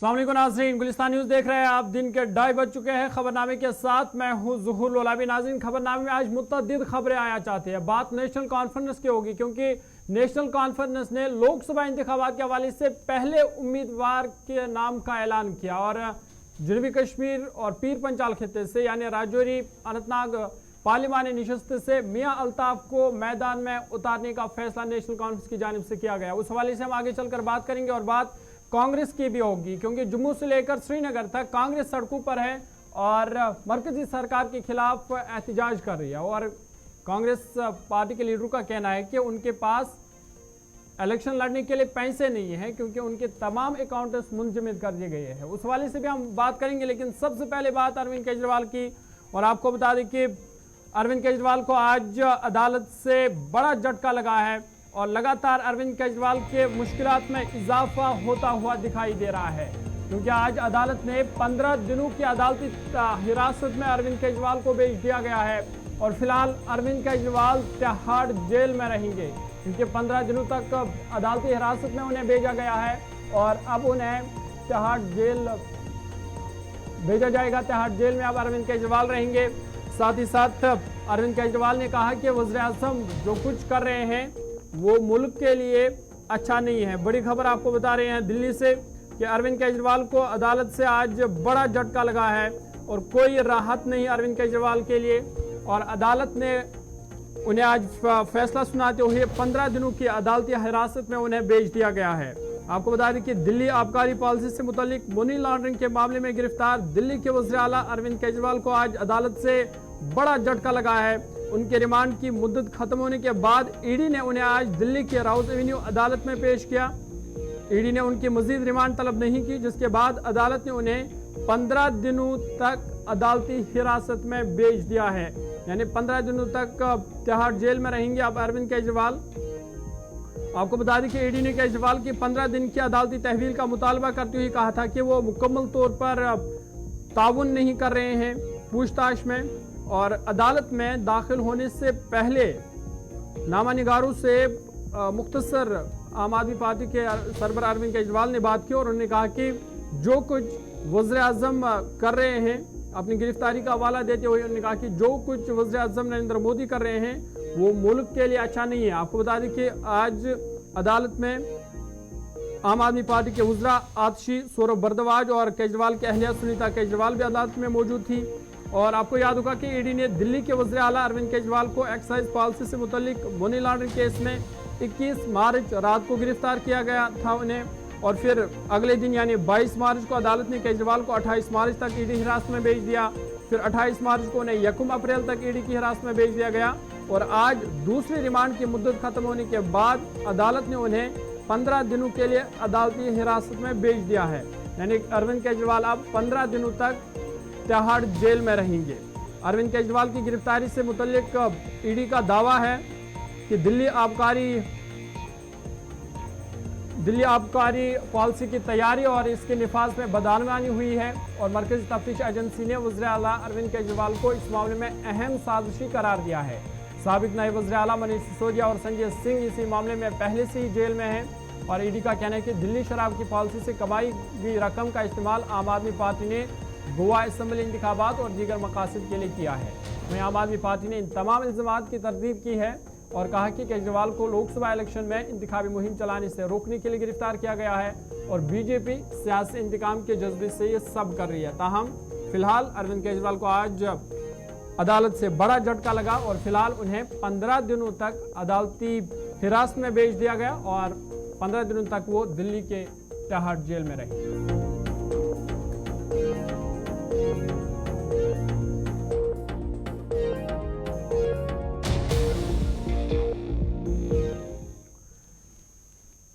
अस्सलाम वालेकुम नाज़रीन, गुलिस्तान न्यूज़ देख रहे हैं आप। दिन के 2:30 बज चुके हैं। खबरनामे के साथ मैं हूं ज़ुहूर लोलाबी। नाज़रीन, खबरनामे में आज मुतअद्दिद खबरें आया चाहती है। बात नेशनल कॉन्फ्रेंस की होगी, क्योंकि नेशनल कॉन्फ्रेंस ने लोकसभा इंतखाबात के हवाले से पहले उम्मीदवार के नाम का ऐलान किया और जनूबी कश्मीर और पीर पंचाल खित्ते से यानी राजौरी अनंतनाग पार्लिमानी नशिस्त से मियां अल्ताफ को मैदान में उतारने का फैसला नेशनल कॉन्फ्रेंस की जानिब से किया गया। उस हवाले से हम आगे चलकर बात करेंगे और बात कांग्रेस की भी होगी, क्योंकि जम्मू से लेकर श्रीनगर तक कांग्रेस सड़कों पर है और मरकजी सरकार के खिलाफ एहतजाज कर रही है। और कांग्रेस पार्टी के लीडरों का कहना है कि उनके पास इलेक्शन लड़ने के लिए पैसे नहीं है, क्योंकि उनके तमाम अकाउंट्स मुंजमद कर दिए गए हैं। उस हवाले से भी हम बात करेंगे, लेकिन सबसे पहले बात अरविंद केजरीवाल की। और आपको बता दें कि अरविंद केजरीवाल को आज अदालत से बड़ा झटका लगा है और लगातार अरविंद केजरीवाल के मुश्किलात में इजाफा होता हुआ दिखाई दे रहा है, क्योंकि आज अदालत ने 15 दिनों की अदालती हिरासत में अरविंद केजरीवाल को भेज दिया गया है। और फिलहाल अरविंद केजरीवाल तिहाड़ जेल में रहेंगे, क्योंकि 15 दिनों तक अदालती हिरासत में उन्हें भेजा गया है और अब उन्हें तिहाड़ जेल भेजा जाएगा। तिहाड़ जेल में अब अरविंद केजरीवाल रहेंगे। साथ ही साथ अरविंद केजरीवाल ने कहा कि वज़ीर-ए-आज़म जो कुछ कर रहे हैं वो मुल्क के लिए अच्छा नहीं है। बड़ी खबर आपको बता रहे हैं दिल्ली से कि अरविंद केजरीवाल को अदालत से आज बड़ा झटका लगा है और कोई राहत नहीं अरविंद केजरीवाल के लिए। और अदालत ने उन्हें आज फैसला सुनाते हुए 15 दिनों की अदालती हिरासत में उन्हें भेज दिया गया है। आपको बता दें कि दिल्ली आबकारी पॉलिसी से मुतालिक मनी लॉन्ड्रिंग के मामले में गिरफ्तार दिल्ली के वज़ीर आला अरविंद केजरीवाल को आज अदालत से बड़ा झटका लगा है। उनके रिमांड की मुद्दत खत्म होने के बाद ईडी ने उन्हें आज दिल्ली के राउत एवेन्यू अदालत में पेश किया। ईडी ने उनकी मजीद रिमांड तलब नहीं की, जिसके बाद अदालत ने उन्हें 15 दिनों तक अदालती हिरासत में भेज दिया है। यानी 15 दिनों तक तिहाड़ जेल में रहेंगे अब अरविंद केजरीवाल। आपको बता दें कि ईडी ने केजरीवाल की 15 दिन की अदालती तहवील का मुतालबा करते हुए कहा था कि वो मुकम्मल तौर पर ताउन नहीं कर रहे हैं पूछताछ में। और अदालत में दाखिल होने से पहले नामा निगारों से मुख्तसर आम आदमी पार्टी के सरबराह अरविंद केजरीवाल ने बात की और उन्होंने कहा कि जो कुछ वज़ीर-ए-आज़म कर रहे हैं, अपनी गिरफ्तारी का हवाला देते हुए उन्होंने कहा कि जो कुछ वज़ीर-ए-आज़म नरेंद्र मोदी कर रहे हैं वो मुल्क के लिए अच्छा नहीं है। आपको बता दें कि आज अदालत में आम आदमी पार्टी के वज़रा आतिशी, सौरभ भारद्वाज और केजरीवाल की अहलिया सुनीता केजरीवाल भी अदालत में मौजूद थी। और आपको याद होगा कि ईडी ने दिल्ली के वज़ीर आला अरविंद केजरीवाल को एक्साइज पॉलिसी से मुतालिक मनी लॉन्ड्रिंग केस में 21 मार्च रात को गिरफ्तार किया गया था उन्हें। और फिर अगले दिन यानी 22 मार्च को अदालत ने केजरीवाल को 28 मार्च तक ईडी हिरासत में भेज दिया। फिर 28 मार्च को उन्हें 1 अप्रैल तक ईडी की हिरासत में भेज दिया गया। और आज दूसरी रिमांड की मुद्दत खत्म होने के बाद अदालत ने उन्हें 15 दिनों के लिए अदालती हिरासत में भेज दिया है। यानी अरविंद केजरीवाल अब 15 दिनों तक तिहाड़ जेल में रहेंगे। अरविंद केजरीवाल की गिरफ्तारी से मुतल्लिक ईडी का दावा है कि दिल्ली आबकारी पॉलिसी की तैयारी और इसके निफाज में बदआनवानी हुई है। और मरकजी तफ्तीश एजेंसी ने वज़ीर आला अरविंद केजरीवाल को इस मामले में अहम साजिशी करार दिया है। साबिक नायब वज़ीर आला मनीष सिसोदिया और संजय सिंह इसी मामले में पहले से ही जेल में हैं। और ईडी का कहना है कि दिल्ली शराब की पॉलिसी से कमाई गई रकम का इस्तेमाल आम आदमी पार्टी ने गोवा असम्बली इंतखाबात और दीगर मकासद के लिए किया है। वहीं आम आदमी पार्टी ने इन तमाम इल्ज़ामात की तरदीद की है और कहा कि केजरीवाल को लोकसभा इलेक्शन में इंतखाबी मुहिम चलाने से रोकने के लिए गिरफ्तार किया गया है और बीजेपी सियासी इंतकाम के जज्बे से ये सब कर रही है। ताहम फिलहाल अरविंद केजरीवाल को आज अदालत से बड़ा झटका लगा और फिलहाल उन्हें 15 दिनों तक अदालती हिरासत में भेज दिया गया और 15 दिनों तक वो दिल्ली के तिहाड़ जेल में रहे।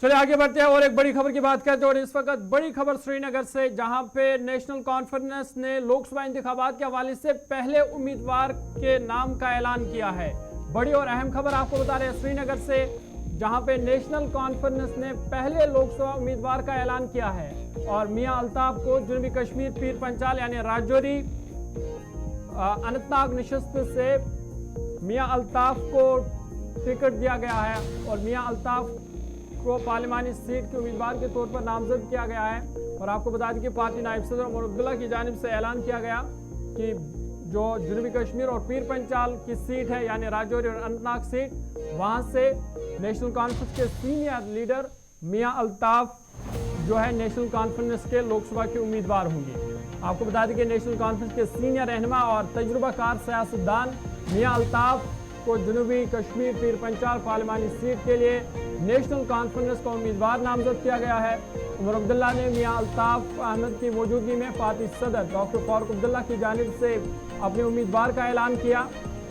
चलिए आगे बढ़ते हैं और एक बड़ी खबर की बात करते हैं। और इस वक्त बड़ी खबर श्रीनगर से, जहां पे नेशनल कॉन्फ्रेंस ने लोकसभा इंतखाबात के हवाले से पहले उम्मीदवार के नाम का ऐलान किया है। बड़ी और अहम खबर आपको बता रहे हैं श्रीनगर से, जहां पे नेशनल कॉन्फ्रेंस ने पहले लोकसभा उम्मीदवार का ऐलान किया है और मियां अल्ताफ को जनूबी कश्मीर पीर पंचाल यानी राजौरी अनंतनाग नशिस्त से मियां अल्ताफ को टिकट दिया गया है और मियां अल्ताफ को पार्लिमानी सीट के उम्मीदवार के तौर पर नामजद किया गया है। और आपको बता दें कि पार्टी नायब सदर उमर अब्दुल्ला की जानिब से ऐलान किया गया कि जो जनूबी कश्मीर और पीर पंचाल की सीट है यानी राजौरी और अनंतनाग सीट, वहां से नेशनल कॉन्फ्रेंस के सीनियर लीडर मियां अल्ताफ जो है नेशनल कॉन्फ्रेंस के लोकसभा के उम्मीदवार होंगे। आपको बता दें कि नेशनल कॉन्फ्रेंस के सीनियर रहनुमा और तजुर्बाकार सियासतदान मियां अल्ताफ को जनूबी कश्मीर पीर पंचाल पार्लिमानी सीट के लिए नेशनल कॉन्फ्रेंस का उम्मीदवार नामजद किया गया है। उमर अब्दुल्ला ने मियां अल्ताफ अहमद की मौजूदगी में पार्टी सदर डॉक्टर फारूक अब्दुल्ला की जानिब से अपने उम्मीदवार का ऐलान किया।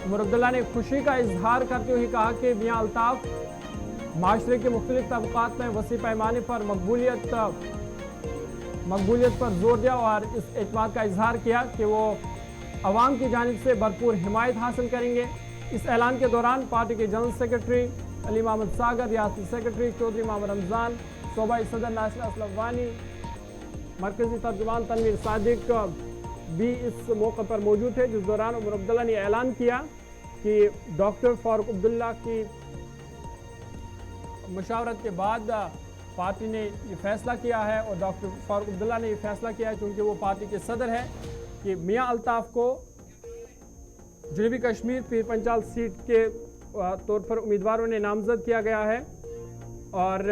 उमर अब्दुल्ला ने खुशी का इजहार करते हुए कहा कि मियां अल्ताफ माशरे के मुख्तलिफ तबकात में वसी पैमाने पर मकबूलियत पर जोर दिया और इस एतमाद का इजहार किया कि वो अवाम की जानिब से भरपूर हिमायत हासिल करेंगे। इस ऐलान के दौरान पार्टी के जनरल सेक्रेटरी अली मोहम्मद सागर, रियासती सेक्रेटरी चौधरी मोहम्मद रमज़ान, सूबाई सदर नासिर असलम वानी, मरकजी तर्जुमान तनवीर सादिक भी इस मौके पर मौजूद थे, जिस दौरान उमर अब्दुल्ला ने ऐलान किया कि डॉक्टर फारूक अब्दुल्ला की मशावरत के बाद पार्टी ने ये फैसला किया है और डॉक्टर फारूक अब्दुल्ला ने ये फैसला किया है क्योंकि वो पार्टी के सदर है कि मियां अल्ताफ को जनूबी कश्मीर पीर पंचाल सीट के तौर पर उम्मीदवारों ने नामजद किया गया है। और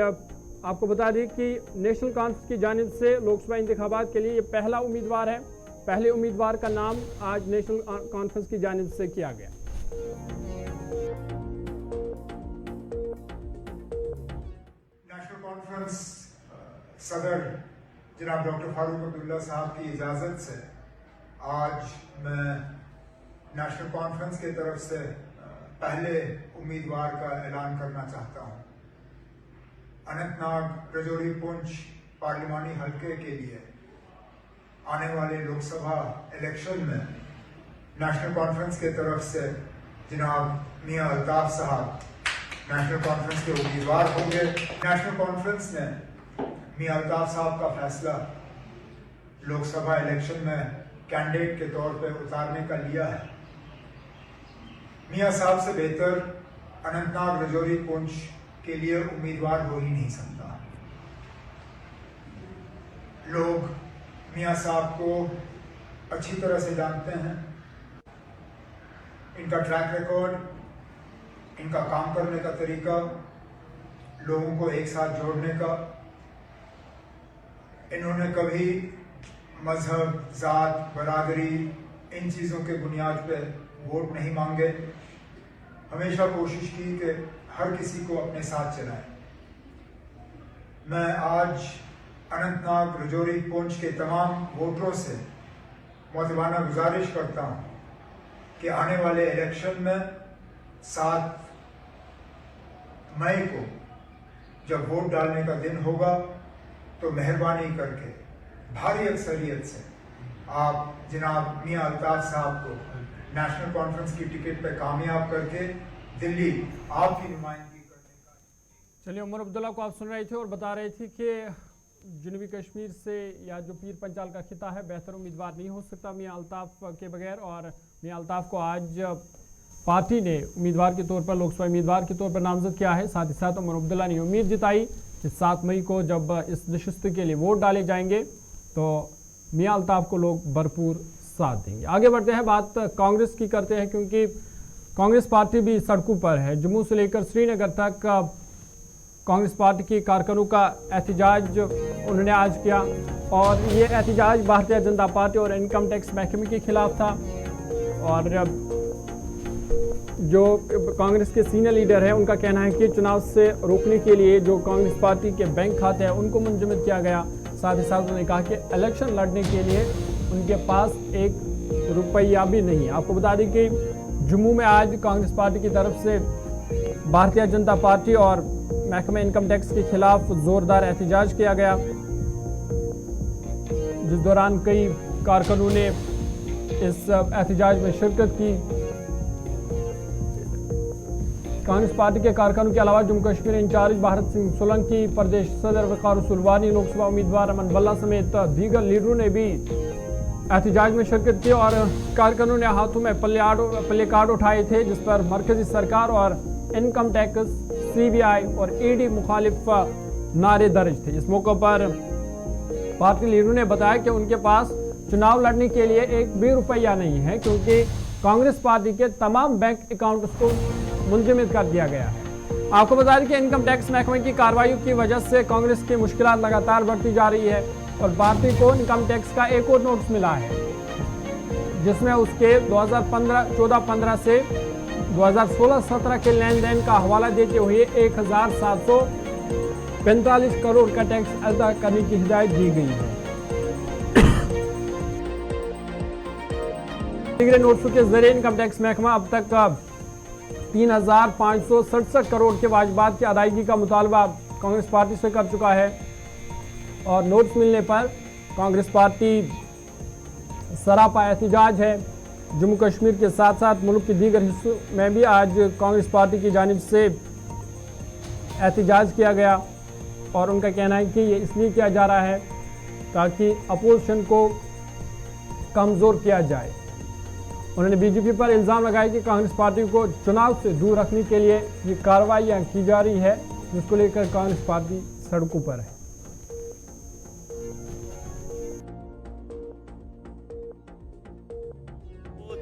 आपको बता दें कि नेशनल कॉन्फ्रेंस की जानिब से लोकसभा इंतखाबात के लिए ये पहला उम्मीदवार है। पहले उम्मीदवार का नाम आज नेशनल कॉन्फ्रेंस की जानिब से किया गया। नेशनल कॉन्फ्रेंस सदर जनाब डॉक्टर फारूक अब्दुल्ला साहब की इजाज़त से आज मैं नेशनल कॉन्फ्रेंस की तरफ से पहले उम्मीदवार का ऐलान करना चाहता हूं। अनंतनाग रजौरी पुंछ पार्लिमानी हल्के के लिए आने वाले लोकसभा इलेक्शन में नेशनल कॉन्फ्रेंस की तरफ से जनाब मियां अल्ताफ साहब नेशनल कॉन्फ्रेंस के उम्मीदवार होंगे। नेशनल कॉन्फ्रेंस ने मियां अल्ताफ साहब का फैसला लोकसभा इलेक्शन में कैंडिडेट के तौर पर उतारने का लिया है। मियां साहब से बेहतर अनंतनाग रजौरी पुंछ के लिए उम्मीदवार हो ही नहीं सकता। लोग मियां साहब को अच्छी तरह से जानते हैं, इनका ट्रैक रिकॉर्ड, इनका काम करने का तरीका, लोगों को एक साथ जोड़ने का। इन्होंने कभी मजहब, जात, बरादरी इन चीज़ों के बुनियाद पे वोट नहीं मांगे। हमेशा कोशिश की कि हर किसी को अपने साथ चलाएं। मैं आज अनंतनाग रजौरी पुंछ के तमाम वोटरों से मुअत्तबाना गुजारिश करता हूं कि आने वाले इलेक्शन में 7 मई को जब वोट डालने का दिन होगा तो मेहरबानी करके भारी अक्सरियत से आप जनाब मियां अल्ताफ साहब को नेशनल कॉन्फ्रेंस की टिकट पे कामयाब करके दिल्ली आपकी नुमाइंदगी करने का। चलिए, उमर अब्दुल्ला को आप सुन रहे थे और बता रहे थे कि जनूबी कश्मीर से या जो पीर पंचाल का खिता है बेहतर उम्मीदवार नहीं हो सकता मियां अल्ताफ के बगैर। और मियां अल्ताफ को आज पार्टी ने उम्मीदवार के तौर पर लोकसभा उम्मीदवार के तौर पर नामजद किया है। साथ ही साथ उमर अब्दुल्ला ने उम्मीद जताई कि 7 मई को जब इस नशिस्त के लिए वोट डाले जाएंगे तो मियां अल्ताफ को लोग भरपूर साथ देंगे। आगे बढ़ते हैं, बात कांग्रेस की करते हैं क्योंकि कांग्रेस पार्टी भी सड़कों पर है। जम्मू से लेकर श्रीनगर तक कांग्रेस पार्टी के कारकुनों का एहतजाज उन्होंने आज किया और ये एहतजाज भारतीय जनता पार्टी और इनकम टैक्स महकमे के खिलाफ था। और जो कांग्रेस के सीनियर लीडर हैं उनका कहना है कि चुनाव से रोकने के लिए जो कांग्रेस पार्टी के बैंक खाते हैं उनको मुंजमद किया गया। साथ ही साथ उन्होंने कहा कि इलेक्शन लड़ने के लिए उनके पास 1 रुपया भी नहीं। आपको बता दें कि जम्मू में आज कांग्रेस पार्टी की तरफ से भारतीय जनता पार्टी और महकमा इनकम टैक्स के खिलाफ जोरदार एहतजाज किया गया, जिस दौरान कई कारकुनों ने इस एहतजाज में शिरकत की। कांग्रेस पार्टी के कारकुनों के अलावा जम्मू कश्मीर इंचार्ज भारत सिंह सोलंकी, प्रदेश सदर वकार रसूलवानी, लोकसभा उम्मीदवार अमन बल्ला समेत दीगर लीडरों ने भी एहतजाज में शिरकत की और कारकुनों ने हाथों में प्ले कार्ड उठाए थे जिस पर मरकजी सरकार और इनकम टैक्स, CBI और ED मुखालिफ नारे दर्ज थे। इस मौके पर पार्टी लीडर ने बताया कि उनके पास चुनाव लड़ने के लिए एक भी रुपया नहीं है, क्योंकि कांग्रेस पार्टी के तमाम बैंक अकाउंट्स को मुंजमद कर दिया गया है। आपको बता दें कि इनकम टैक्स महकमे की कार्रवाई की वजह से कांग्रेस की मुश्किलात लगातार बढ़ती जा रही है और पार्टी को इनकम टैक्स का एक और नोटिस मिला है, जिसमें उसके 2014-15 से 2016-17 के लेन देन का हवाला देते हुए 1745 करोड़ का टैक्स अदा करने की हिदायत दी गई है। नोटिसों के जरिए इनकम टैक्स महकमा अब तक 3567 करोड़ के वाजिबात की अदायगी का मुतालबा कांग्रेस पार्टी से कर चुका है और नोटिस मिलने पर कांग्रेस पार्टी सरापा एहतजाज है। जम्मू कश्मीर के साथ साथ मुल्क के दीगर हिस्सों में भी आज कांग्रेस पार्टी की जानिब से एहतजाज किया गया और उनका कहना है कि ये इसलिए किया जा रहा है ताकि अपोजिशन को कमज़ोर किया जाए। उन्होंने बीजेपी पर इल्ज़ाम लगाया कि कांग्रेस पार्टी को चुनाव से दूर रखने के लिए ये कार्रवाइयाँ की जा रही है, जिसको लेकर कांग्रेस पार्टी सड़कों पर है।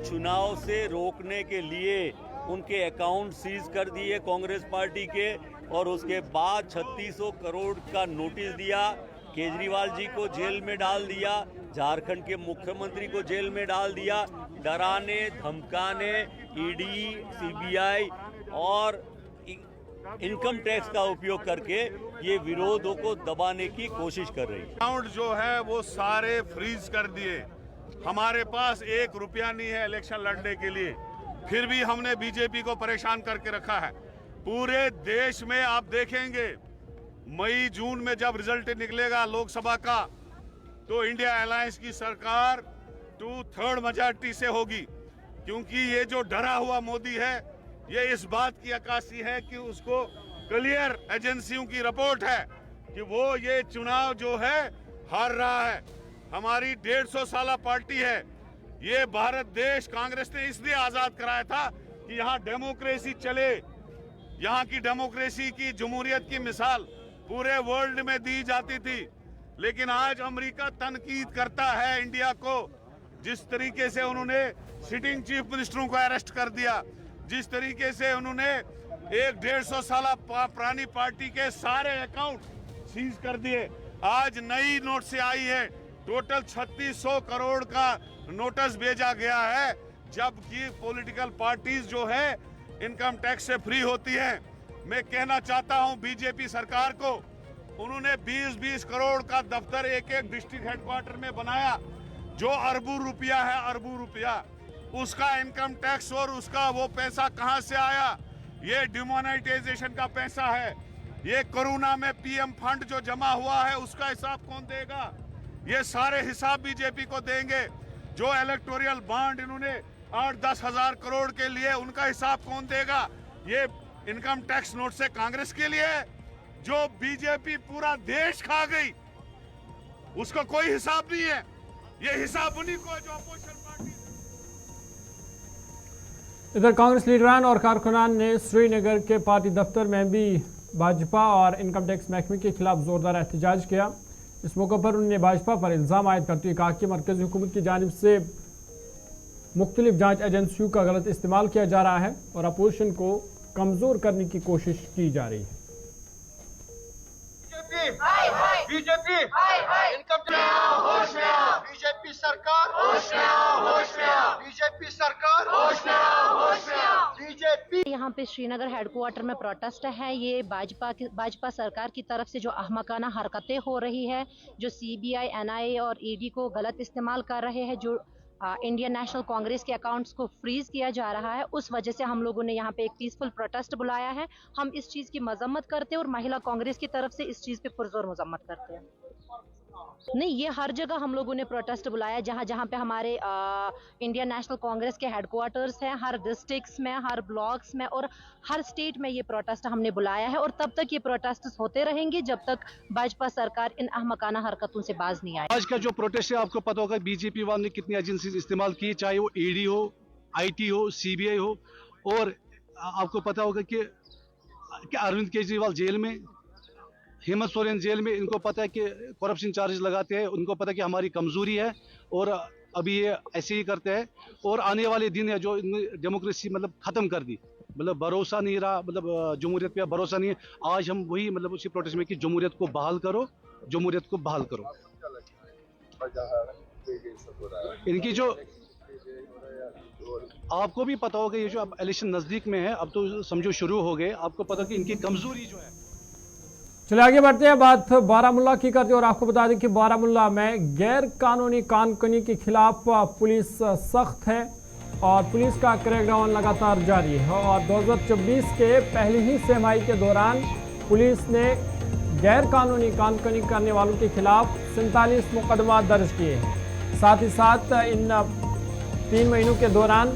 चुनाव से रोकने के लिए उनके अकाउंट सीज कर दिए कांग्रेस पार्टी के और उसके बाद 3600 करोड़ का नोटिस दिया। केजरीवाल जी को जेल में डाल दिया, झारखंड के मुख्यमंत्री को जेल में डाल दिया, डराने धमकाने ईडी, सीबीआई और इनकम टैक्स का उपयोग करके ये विरोधों को दबाने की कोशिश कर रही है। अकाउंट जो है वो सारे फ्रीज कर दिए। हमारे पास 1 रुपया नहीं है इलेक्शन लड़ने के लिए, फिर भी हमने बीजेपी को परेशान करके रखा है। पूरे देश में आप देखेंगे मई जून में जब रिजल्ट निकलेगा लोकसभा का, तो इंडिया अलायंस की सरकार 2/3 मेजॉरिटी से होगी, क्योंकि ये जो डरा हुआ मोदी है ये इस बात की अक्कासी है कि उसको क्लियर एजेंसियों की रिपोर्ट है कि वो ये चुनाव जो है हार रहा है। हमारी 150 साल पार्टी है। ये भारत देश कांग्रेस ने इसलिए आजाद कराया था कि यहाँ डेमोक्रेसी चले, यहाँ की डेमोक्रेसी की जमहूरियत की मिसाल पूरे वर्ल्ड में दी जाती थी। लेकिन आज अमेरिका तनकीद करता है इंडिया को, जिस तरीके से उन्होंने सिटिंग चीफ मिनिस्टरों को अरेस्ट कर दिया, जिस तरीके से उन्होंने एक 150 साल पुरानी पार्टी के सारे अकाउंट सीज कर दिए। आज नई नोट से आई है, टोटल 3600 करोड़ का नोटिस भेजा गया है, जबकि पॉलिटिकल पार्टीज जो है इनकम टैक्स से फ्री होती है। मैं कहना चाहता हूं बीजेपी सरकार को, उन्होंने 20-20 करोड़ का दफ्तर एक डिस्ट्रिक्ट हेडक्वार्टर में बनाया, जो अरबों रुपया है, अरबों रुपया उसका इनकम टैक्स और उसका वो पैसा कहां से आया? ये डिमोनेटाइजेशन का पैसा है। ये कोरोना में पीएम फंड जो जमा हुआ है उसका हिसाब कौन देगा? ये सारे हिसाब बीजेपी को देंगे। जो इलेक्टोरल बॉन्ड इन्होंने 8-10 हजार करोड़ के लिए, उनका हिसाब कौन देगा? ये इनकम टैक्स नोट से कांग्रेस के लिए जो बीजेपी पूरा देश खा गई, उसका कोई हिसाब नहीं है। ये हिसाब उन्हीं को जो अपोजिशन पार्टी। इधर कांग्रेस लीडरान और कारकुनान ने श्रीनगर के पार्टी दफ्तर में भी भाजपा और इनकम टैक्स महकमे के खिलाफ जोरदार एहतजाज किया। इस मौके पर उन्होंने भाजपा पर इल्ज़ाम आयद करते हुए कहा कि मरकज़ी हुकूमत की जानिब से मुख्तलिफ जांच एजेंसियों का गलत इस्तेमाल किया जा रहा है और अपोजिशन को कमज़ोर करने की कोशिश की जा रही है। बीजेपी इनकम बीजेपी सरकार बीजेपी सरकार बीजेपी। यहाँ पे श्रीनगर हेडक्वार्टर में प्रोटेस्ट है। ये भाजपा सरकार की तरफ से जो अहमकाना हरकतें हो रही है, जो सीबीआई, एनआईए और ईडी को गलत इस्तेमाल कर रहे हैं, जो इंडियन नेशनल कांग्रेस के अकाउंट्स को फ्रीज किया जा रहा है, उस वजह से हम लोगों ने यहाँ पे एक पीसफुल प्रोटेस्ट बुलाया है। हम इस चीज़ की मजम्मत करते हैं और महिला कांग्रेस की तरफ से इस चीज़ पे पुरजोर मजम्मत करते हैं। नहीं, ये हर जगह हम लोगों ने प्रोटेस्ट बुलाया, जहाँ जहाँ पे हमारे इंडियन नेशनल कांग्रेस के हेडक्वार्टर्स हैं, हर डिस्ट्रिक्ट्स में, हर ब्लॉक्स में और हर स्टेट में ये प्रोटेस्ट हमने बुलाया है। और तब तक ये प्रोटेस्ट होते रहेंगे जब तक भाजपा सरकार इन अहमकाना हरकतों से बाज नहीं आए। आज का जो प्रोटेस्ट है, आपको पता होगा बीजेपी वालों ने कितनी एजेंसीज इस्तेमाल की, चाहे वो ईडी हो, आईटी हो, सीबीआई हो। और आपको पता होगा कि अरविंद केजरीवाल जेल में, हेमंत सोरेन जेल में, इनको पता है कि करप्शन चार्जेस लगाते हैं, उनको पता है कि हमारी कमजोरी है और अभी ये ऐसे ही करते हैं। और आने वाले दिन है जो डेमोक्रेसी मतलब खत्म कर दी, मतलब भरोसा नहीं रहा, मतलब जमहूरियत पे भरोसा नहीं है। आज हम वही मतलब उसी प्रोटेस्ट में कि जमहूरियत को बहाल करो, जमहूरियत को बहाल करो। इनकी जो आपको भी पता होगा, ये जो अब इलेक्शन नजदीक में है, अब तो समझो शुरू हो गए, आपको पता कि इनकी कमजोरी जो है। चलिए आगे बढ़ते हैं, बात बारामूला की करते हैं और आपको बता दें कि बारामूला में गैर कानूनी कानूनी के खिलाफ पुलिस सख्त है और पुलिस का क्रैकडाउन लगातार जारी है। और 2024 के पहली ही छमाही के दौरान पुलिस ने गैर कानूनी कानूनी करने वालों के खिलाफ 47 मुकदमा दर्ज किए हैं। साथ ही साथ इन 3 महीनों के दौरान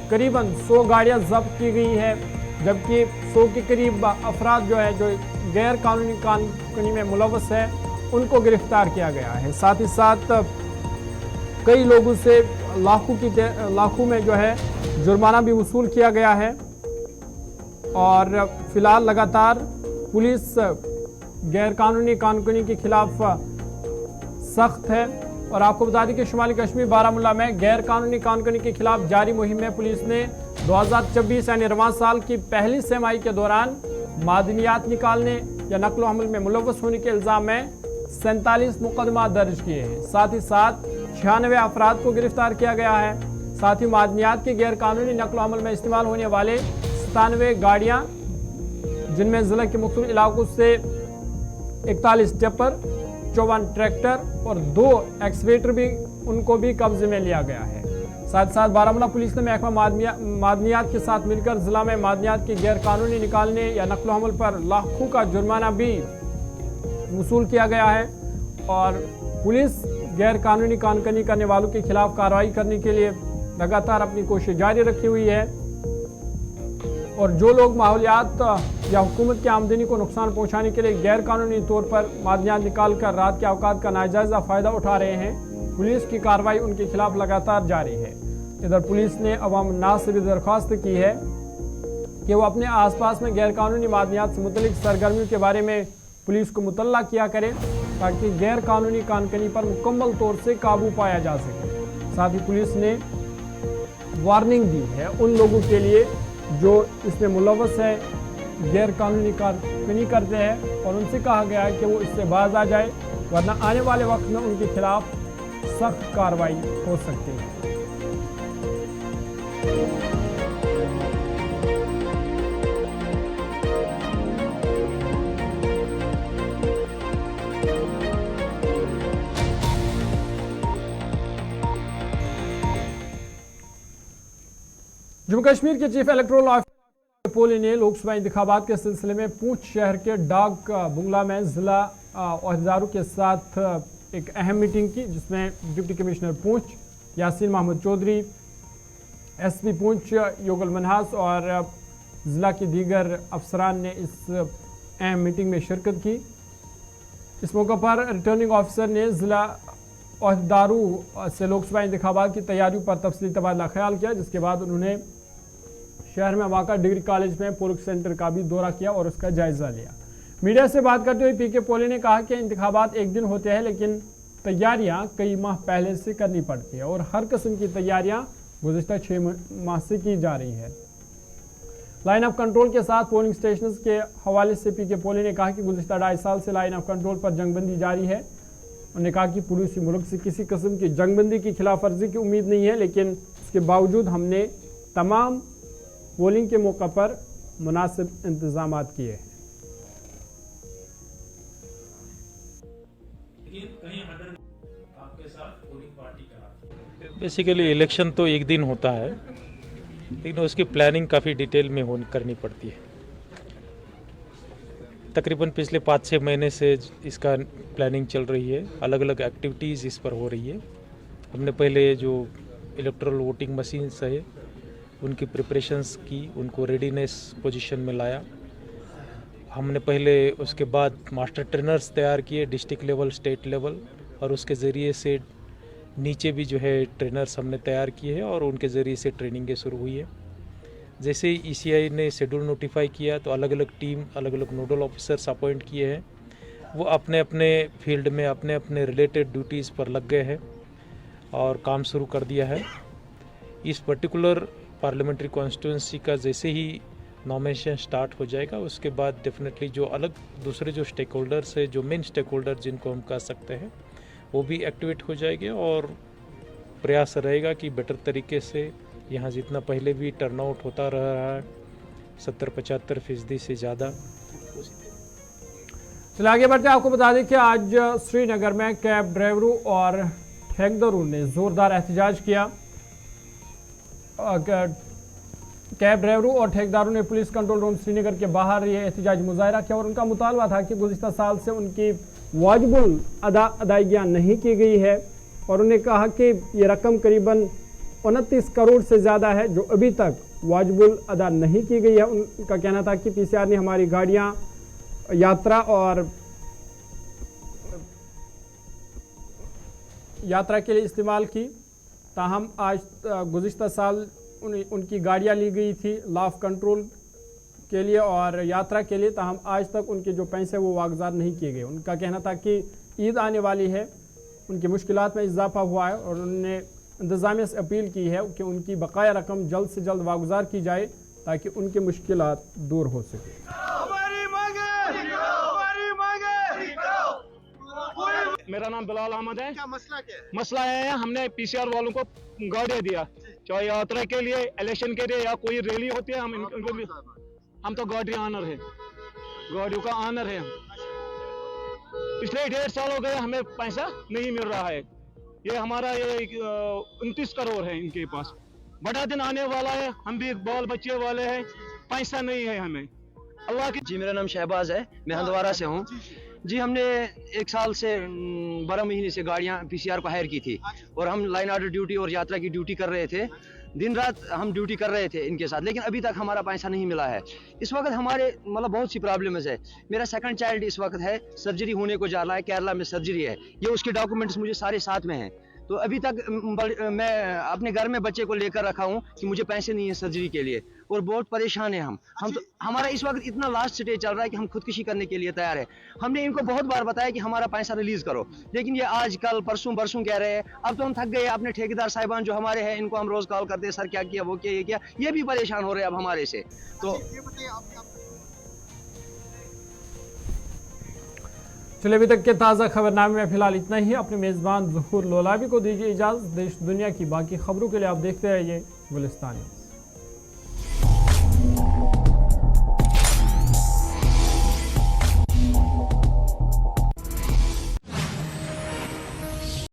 करीबन 100 गाड़ियां जब्त की गई है, जबकि 100 के करीब अफराद जो है जो गैर कानूनी कानूनी में मुलव्वस है उनको गिरफ्तार किया गया है। साथ ही साथ कई लोगों से लाखों में जो है जुर्माना भी वसूल किया गया है। और फिलहाल लगातार पुलिस गैर कानूनी कानूनी के खिलाफ सख्त है। और आपको बता दें कि शुमाली कश्मीर बारामूला में गैर कानूनी कानूनी के खिलाफ जारी मुहिम में पुलिस ने 2024 यानी रवां साल की पहली छमाही के दौरान मादनियात निकालने या नकलो हमल में मुलव्वस होने के इल्जाम में 47 मुकदमा दर्ज किए हैं। साथ ही साथ 96 अफराद को गिरफ्तार किया गया है। साथ ही मादनियात के गैर कानूनी नकलो हमल में इस्तेमाल होने वाले 97 गाड़ियां, जिनमें जिले के मुख्तलिफ इलाकों से 41 टिप्पर, 54 ट्रैक्टर और 2 एक्सवेटर भी उनको भी कब्जे में लिया गया है। साथ साथ बारामूला पुलिस ने महकमा मादनियात के साथ मिलकर जिला में मादनियात की गैर कानूनी निकालने या नकलो हमल पर लाखों का जुर्माना भी वसूल किया गया है। और पुलिस गैर कानूनी कानूनी करने वालों के खिलाफ कार्रवाई करने के लिए लगातार अपनी कोशिश जारी रखी हुई है। और जो लोग माहौलियात या हुकूमत की आमदनी को नुकसान पहुंचाने के लिए गैर कानूनी तौर पर मादनियात निकाल कर रात के अवकात का नाजायज़ फ़ायदा उठा रहे हैं, पुलिस की कार्रवाई उनके खिलाफ लगातार जारी है। इधर पुलिस ने अवाम नास से भी दरख्वास्त की है कि वो अपने आसपास में गैर कानूनी मादनियात से मुतल्लिक सरगर्मियों के बारे में पुलिस को मुतल्ला किया करें, ताकि गैर कानूनी कानूनी पर मुकम्मल तौर से काबू पाया जा सके। साथ ही पुलिस ने वार्निंग दी है उन लोगों के लिए जो इसमें मुलव्वस है, गैर कानूनी कानूनी करते हैं, और उनसे कहा गया है कि वो इससे बाज आ जाए, वरना आने वाले वक्त में उनके खिलाफ सख्त कार्रवाई हो सकती है। जम्मू कश्मीर के चीफ इलेक्टोरल ऑफिसर पोली ने लोकसभा इंतखाबात के सिलसिले में पूंछ शहर के डाक बुंगला में जिला अहदेदारों के साथ एक अहम मीटिंग की, जिसमें डिप्टी कमिश्नर पूंछ यासीन महमूद चौधरी, एसपी पूंछ योगल मनहास और ज़िला के दीगर अफसरान ने इस अहम मीटिंग में शिरकत की। इस मौके पर रिटर्निंग ऑफिसर ने ज़िला अहदेदारों से लोकसभा इंतखाबात की तैयारियों पर तफसीली तबादला ख्याल किया, जिसके बाद उन्होंने शहर में वाक़ा डिग्री कॉलेज में पोलिंग सेंटर का भी दौरा किया और उसका जायज़ा लिया। मीडिया से बात करते हुए पीके पोली ने कहा कि इंतखाबात एक दिन होते हैं, लेकिन तैयारियां कई माह पहले से करनी पड़ती है और हर किस्म की तैयारियां गुज़िश्ता 6 माह से की जा रही है। लाइन ऑफ कंट्रोल के साथ पोलिंग स्टेशन के हवाले से पीके पोली ने कहा कि गुज़िश्ता 2.5 साल से लाइन ऑफ कंट्रोल पर जंगबंदी जारी है। उन्होंने कहा कि पड़ोसी मुल्क से किसी किस्म की जंगबंदी की खिलाफ वर्जी की उम्मीद नहीं है, लेकिन उसके बावजूद हमने तमाम पोलिंग के मौके पर मुनासिब इंतजाम किए हैं। बेसिकली इलेक्शन तो एक दिन होता है, लेकिन उसकी प्लानिंग काफ़ी डिटेल में करनी पड़ती है। तकरीबन पिछले 5-6 महीने से इसका प्लानिंग चल रही है, अलग अलग एक्टिविटीज़ इस पर हो रही है। हमने पहले जो इलेक्ट्रल वोटिंग मशीन्स है उनकी प्रिपरेशंस की, उनको रेडीनेस पोजीशन में लाया। हमने पहले उसके बाद मास्टर ट्रेनर्स तैयार किए डिस्ट्रिक्ट लेवल, स्टेट लेवल, और उसके ज़रिए से नीचे भी जो है ट्रेनर्स हमने तैयार किए हैं और उनके ज़रिए से ट्रेनिंगें शुरू हुई है। जैसे ही ECI ने शेड्यूल नोटिफाई किया तो अलग अलग टीम, अलग अलग नोडल ऑफिसर्स अपॉइंट किए हैं वो अपने अपने फील्ड में अपने अपने रिलेटेड ड्यूटीज़ पर लग गए हैं और काम शुरू कर दिया है। इस पर्टिकुलर पार्लियामेंट्री कॉन्स्टिट्यूंसी का जैसे ही नॉमिनेशन स्टार्ट हो जाएगा उसके बाद डेफिनेटली जो अलग दूसरे जो स्टेक होल्डर्स है, जो मेन स्टेक होल्डर जिनको हम कह सकते हैं, वो भी एक्टिवेट हो जाएंगे और प्रयास रहेगा कि बेटर तरीके से यहाँ जितना पहले भी टर्नआउट होता रहा है 70-75% से ज़्यादा। चलिए आगे बढ़ते हैं। आपको बता दें कि आज श्रीनगर में कैब ड्राइवरों और ठेकेदारों ने जोरदार एहतजाज किया। कैब ड्राइवरों और ठेकेदारों ने पुलिस कंट्रोल रूम श्रीनगर के बाहर ये एहतजाज मुजाहरा किया और उनका मुतालबा था कि गुज़िश्ता साल से उनकी वाजिबुल अदायगियाँ नहीं की गई है और उन्हें कहा कि ये रकम करीबन 29 करोड़ से ज़्यादा है जो अभी तक वाजिबुल अदा नहीं की गई है। उनका कहना था कि पीसीआर ने हमारी गाड़ियाँ यात्रा के लिए इस्तेमाल की, ताहम आज गुज़िश्ता साल उनकी गाड़ियाँ ली गई थी लाफ कंट्रोल के लिए और यात्रा के लिए, ताहम आज तक उनके जो पैसे वो वागजार नहीं किए गए। उनका कहना था कि ईद आने वाली है, उनकी मुश्किलात में इजाफा हुआ है और उन्होंने इंतज़ामिया से अपील की है कि उनकी बकाया रकम जल्द से जल्द वागुजार की जाए ताकि उनकी मुश्किलात दूर हो सके। मेरा नाम बिलाल अहमद है। क्या मसला क्या है? मसला है हमने पीसीआर वालों को गाड़ियाँ दिया, चाहे यात्रा के लिए, इलेक्शन के लिए या कोई रैली होती है, हम तो गाड़ी ऑनर है, गाड़ियों का ऑनर है। पिछले 1.5 साल हो गए हमें पैसा नहीं मिल रहा है। ये हमारा ये 29 करोड़ है इनके पास। बड़ा दिन आने वाला है, हम भी बाल बच्चे वाले हैं, पैसा नहीं है हमें। अल्लाह की। जी मेरा नाम शहबाज है, मैं हंदवारा से हूँ। जी हमने 1 साल से 12 महीने से गाड़ियाँ पीसीआर को हायर की थी और हम लाइन ऑर्डर ड्यूटी और यात्रा की ड्यूटी कर रहे थे। दिन रात हम ड्यूटी कर रहे थे इनके साथ, लेकिन अभी तक हमारा पैसा नहीं मिला है। इस वक्त हमारे मतलब बहुत सी प्रॉब्लम्स है। मेरा सेकंड चाइल्ड इस वक्त है, सर्जरी होने को जा रहा है, केरला में सर्जरी है। ये उसके डॉक्यूमेंट्स मुझे सारे साथ में हैं। तो अभी तक मैं अपने घर में बच्चे को लेकर रखा हूँ कि मुझे पैसे नहीं है सर्जरी के लिए और बहुत परेशान है हम तो हमारा इस वक्त इतना लास्ट स्टेज चल रहा है कि हम खुदकुशी करने के लिए तैयार है। हमने इनको बहुत बार बताया कि हमारा पैसा रिलीज करो, लेकिन ये आज कल परसों कह रहे हैं। अब तो हम थक गए। अपने ठेकेदार साहिबान जो हमारे हैं इनको हम रोज कॉल करते हैं, सर क्या किया, वो किया, ये किया। ये भी परेशान हो रहे हैं अब हमारे से। तो चलिए अभी तक के ताज़ा खबरनामे में फिलहाल इतना ही। अपने मेज़बान ज़ुहूर लोलाबी को दीजिए इजाज़त। देश दुनिया की बाकी खबरों के लिए आप देखते रहिए गुलिस्तान।